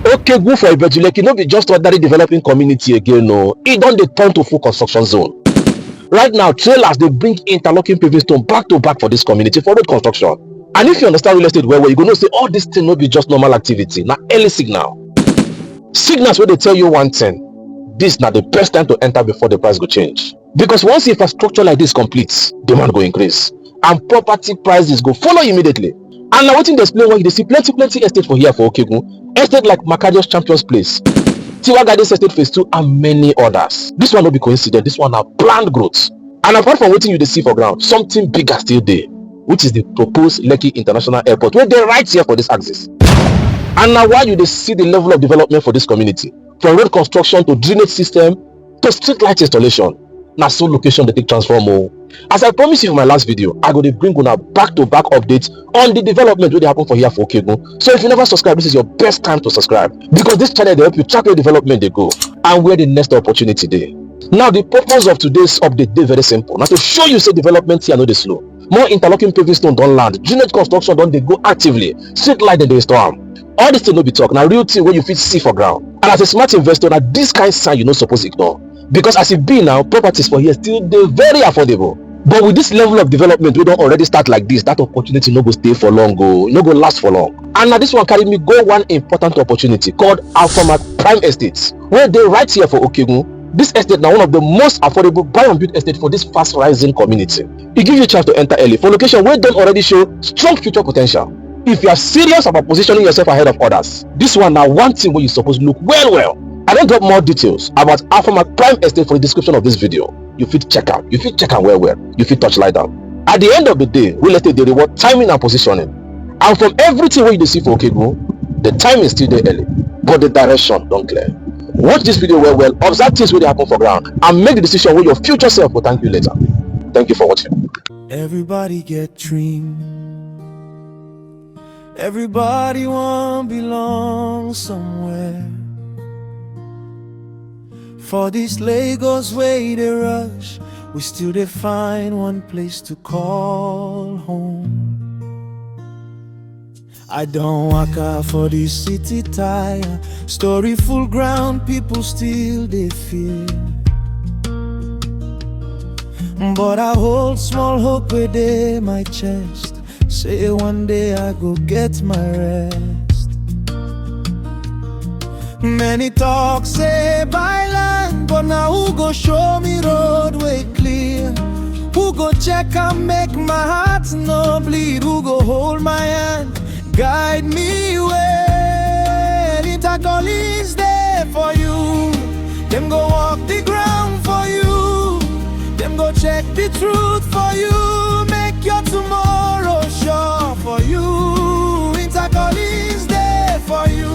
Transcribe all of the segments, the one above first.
Okegun for Ibeju-Lekki no be just ordinary developing community again, no. It don dey turn to full construction zone. Right now, trailers dey bring interlocking paving stone back to back for this community for road construction. And if you understand real estate well, you go know say all this thing no be just normal activity, na early signal. Signals wey dey tell you one thing: this na the best time to enter before the price go change. Because once infrastructure like this complete, demand go increase and property prices go follow immediately. And na wetin dey explain why you dey see plenty estate for here for Okegun. Estate like Makarios Champions Place, Tiwa Gardens Estate Phase 2 and many others. This one no be coincidence, this one na planned growth. And apart from wetin you dey see for ground, something bigger still dey, which is the proposed Lekki International Airport wey dey right here for this axis. And na why you dey see the level of development for this community, from road construction to drainage system to street light installation. Na so location dey take transform o. As I promise you in my last video, I go dey bring una back-to-back updates on the development wey dey happen for here for Okegun. So if you never subscribe, this is your best time to subscribe, because this channel dey help you track where development dey go and where the next opportunity dey. Now, the purpose of today's update dey very simple. Na to show you say development here no dey slow. More interlocking paving stone don land, drainage construction don dey go actively, street light dem dey install am. All this thing no be talk, na real thing wey you fit see for ground. And as a smart investor, na this kind sign you no suppose ignore. Because as e be now, properties for here still dey very affordable. But with this level of development wey don already start like this, that opportunity no go stay for long o, e no go last for long. And na this one carry me go one important opportunity called Alphamark Prime Estates, wey dey right here for Okegun. This estate na one of the most affordable buy and build estate for this fast rising community. E give you a chance to enter early for location wey don already show strong future potential. If you are serious about positioning yourself ahead of others, this one na one thing wey you suppose look well. I don drop more details about Alphamark Prime Estate for the description of this video. You fit check am well. You fit touch light down. At the end of the day, real estate dey reward timing and positioning. And from everything wey you dey see for Okegun, the timing still dey early, but the direction don clear. Watch this video well, observe things wey dey happen for ground, and make the decision wey your future self go thank you later. Thank you for watching. Everybody get dream. Everybody want belong somewhere. For this Lagos way they rush, we still dey find one place to call home. I don't waka for this city tire, story full ground, people still dey fear. But I hold small hope within my chest, say one day I go get my rest. Many talk say by land, but now who go show me road way clear? Who go check and make my heart no bleed? Who go hold my hand, guide me well? Interlocking is there for you. Them go walk the ground for you. Them go check the truth for you. Make your tomorrow sure for you. Interlocking is there for you.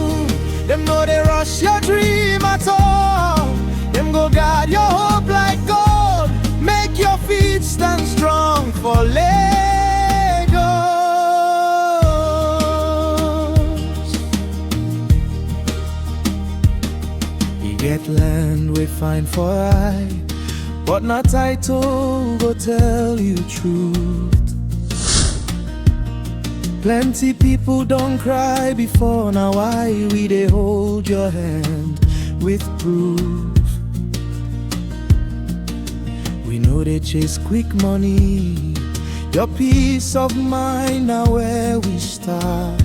Them know they rush your dream at all. Them go guard your hope like gold. Make your feet stand strong for Lagos. You get land we find for I, but not title go tell you truth. Plenty people don't cry before, now why we dey hold your hand with proof? We know they chase quick money, your peace of mind now where we start.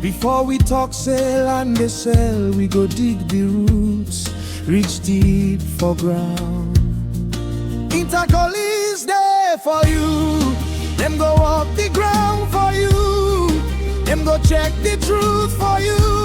Before we talk sell and they sell, we go dig the roots, reach deep for ground. Interlocking is there for you. Them go walk the ground for you. Them go check the truth for you.